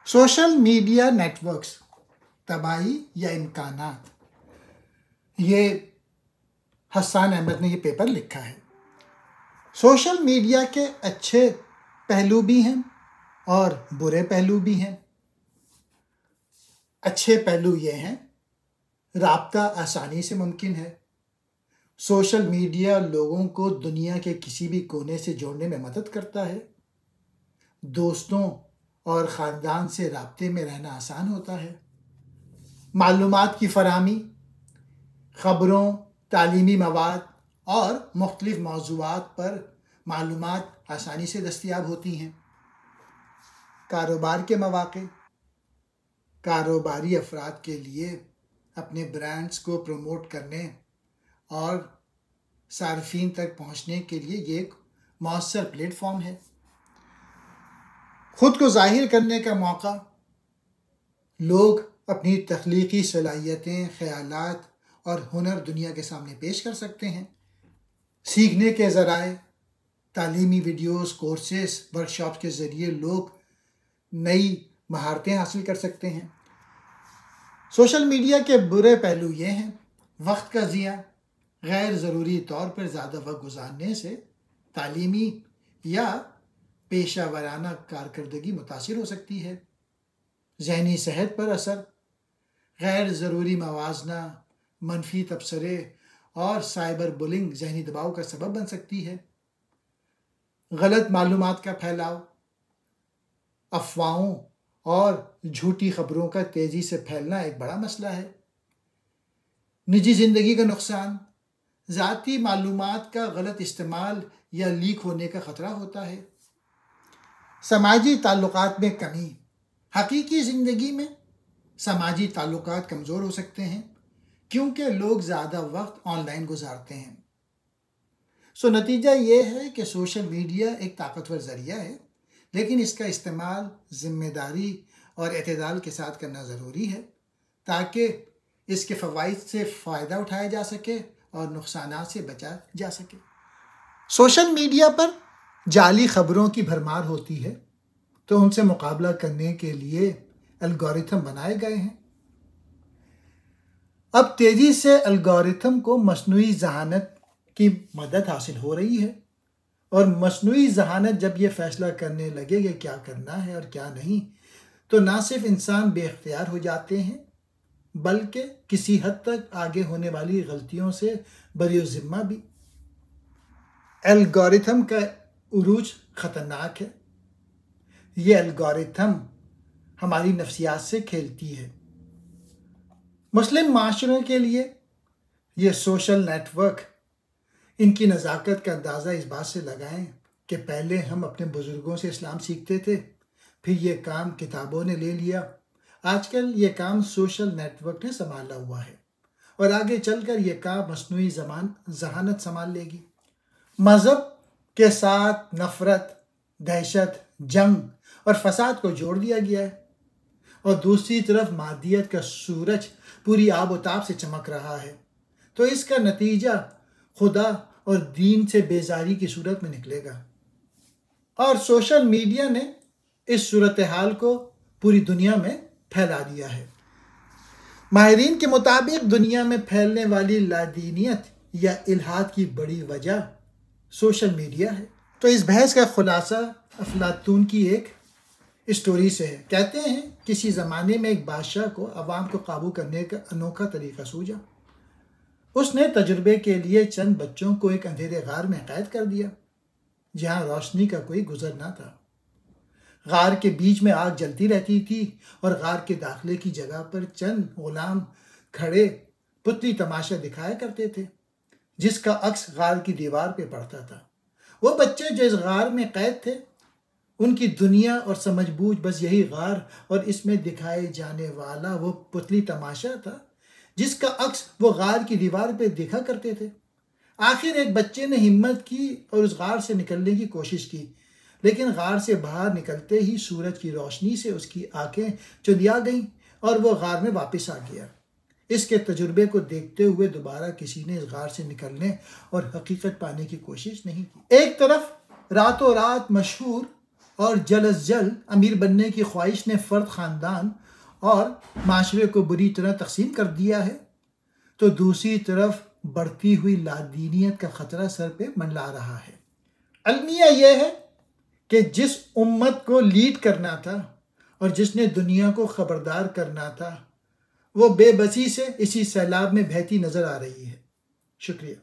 Social media net works تباہی یا امکانات، یہ حسان احمد نے یہ پیپر لکھا ہے۔ سوشل میڈیا کے اچھے پہلو بھی ہیں اور برے پہلو بھی ہیں۔ اچھے پہلو یہ ہیں، رابطہ آسانی سے ممکن ہے۔ سوشل میڈیا لوگوں کو دنیا کے کسی بھی کونے سے جوڑنے میں مدد کرتا ہے۔ دوستوں اور خاندان سے رابطے میں رہنا آسان ہوتا ہے۔ معلومات کی فراہمی، خبروں، تعلیمی مواد اور مختلف موضوعات پر معلومات آسانی سے دستیاب ہوتی ہیں۔ کاروبار کے مواقع، کاروباری افراد کے لیے اپنے برانڈز کو پروموٹ کرنے اور صارفین تک پہنچنے کے لیے یہ ایک مؤثر پلیٹ فارم ہے۔ خود کو ظاہر کرنے کا موقع، لوگ اپنی تخلیقی صلاحیتیں، خیالات اور ہنر دنیا کے سامنے پیش کر سکتے ہیں۔ سیکھنے کے ذرائع، تعلیمی ویڈیوز، کورسز، ورکشاپ کے ذریعے لوگ نئی مہارتیں حاصل کر سکتے ہیں۔ سوشل میڈیا کے برے پہلو یہ ہیں، وقت کا ضیاع، غیر ضروری طور پر زیادہ وقت گزارنے سے تعلیمی یا پیشہ ورانہ کارکردگی متاثر ہو سکتی ہے۔ ذہنی صحت پر اثر، غیر ضروری موازنہ، منفی تبصرے اور سائبر بلنگ ذہنی دباؤ کا سبب بن سکتی ہے۔ غلط معلومات کا پھیلاؤ، افواہوں اور جھوٹی خبروں کا تیزی سے پھیلنا ایک بڑا مسئلہ ہے۔ نجی زندگی کا نقصان، ذاتی معلومات کا غلط استعمال یا لیک ہونے کا خطرہ ہوتا ہے۔ سماجی تعلقات میں کمی، حقیقی زندگی میں سماجی تعلقات کمزور ہو سکتے ہیں کیونکہ لوگ زیادہ وقت آن لائن گزارتے ہیں۔ نتیجہ یہ ہے کہ سوشل میڈیا ایک طاقتور ذریعہ ہے، لیکن اس کا استعمال ذمہ داری اور اعتدال کے ساتھ کرنا ضروری ہے تاکہ اس کے فوائد سے فائدہ اٹھایا جا سکے اور نقصانات سے بچا جا سکے۔ سوشل میڈیا پر جعلی خبروں کی بھرمار ہوتی ہے، تو ان سے مقابلہ کرنے کے لیے الگورتھم بنائے گئے ہیں۔ اب تیزی سے الگورتھم کو مصنوعی ذہانت کی مدد حاصل ہو رہی ہے، اور مصنوعی ذہانت جب یہ فیصلہ کرنے لگے کہ کیا کرنا ہے اور کیا نہیں، تو نہ صرف انسان بے اختیار ہو جاتے ہیں بلکہ کسی حد تک آگے ہونے والی غلطیوں سے بری الذمہ بھی۔ الگورتھم کا عروج خطرناک ہے۔ یہ الگورتھم ہماری نفسیات سے کھیلتی ہے۔ مسلم معاشروں کے لیے یہ سوشل نیٹ ورک، ان کی نزاکت کا اندازہ اس بات سے لگائیں کہ پہلے ہم اپنے بزرگوں سے اسلام سیکھتے تھے، پھر یہ کام کتابوں نے لے لیا، آج کل یہ کام سوشل نیٹ ورک نے سنبھالا ہوا ہے، اور آگے چل کر یہ کام مصنوعی ذہانت سنبھال لے گی۔ مذہب کے ساتھ نفرت، دہشت، جنگ اور فساد کو جوڑ دیا گیا ہے، اور دوسری طرف مادیت کا سورج پوری آب و تاب سے چمک رہا ہے، تو اس کا نتیجہ خدا اور دین سے بیزاری کی صورت میں نکلے گا۔ اور سوشل میڈیا نے اس صورتحال کو پوری دنیا میں پھیلا دیا ہے۔ ماہرین کے مطابق دنیا میں پھیلنے والی لادینیت یا الحاد کی بڑی وجہ سوشل میڈیا ہے۔ تو اس بحث کا خلاصہ افلاطون کی ایک اسٹوری سے ہے۔ کہتے ہیں کسی زمانے میں ایک بادشاہ کو عوام کو قابو کرنے کا انوکھا طریقہ سوجا۔ اس نے تجربے کے لیے چند بچوں کو ایک اندھیرے غار میں قید کر دیا جہاں روشنی کا کوئی گزر نہ تھا۔ غار کے بیچ میں آگ جلتی رہتی تھی اور غار کے داخلے کی جگہ پر چند غلام کھڑے پتلی تماشا دکھایا کرتے تھے جس کا عکس غار کی دیوار پہ پڑتا تھا۔ وہ بچے جو اس غار میں قید تھے، ان کی دنیا اور سمجھ بوجھ بس یہی غار اور اس میں دکھائے جانے والا وہ پتلی تماشا تھا جس کا عکس وہ غار کی دیوار پہ دیکھا کرتے تھے۔ آخر ایک بچے نے ہمت کی اور اس غار سے نکلنے کی کوشش کی، لیکن غار سے باہر نکلتے ہی سورج کی روشنی سے اس کی آنکھیں چندیا گئیں اور وہ غار میں واپس آ گیا۔ اس کے تجربے کو دیکھتے ہوئے دوبارہ کسی نے اس غار سے نکلنے اور حقیقت پانے کی کوشش نہیں کی۔ ایک طرف راتوں رات مشہور اور جلد از جلد امیر بننے کی خواہش نے فرد، خاندان اور معاشرے کو بری طرح تقسیم کر دیا ہے، تو دوسری طرف بڑھتی ہوئی لادینیت کا خطرہ سر پہ منڈلا رہا ہے۔ المیہ یہ ہے کہ جس امت کو لیڈ کرنا تھا اور جس نے دنیا کو خبردار کرنا تھا، وہ بے بسی سے اسی سیلاب میں بہتی نظر آ رہی ہے۔ شکریہ۔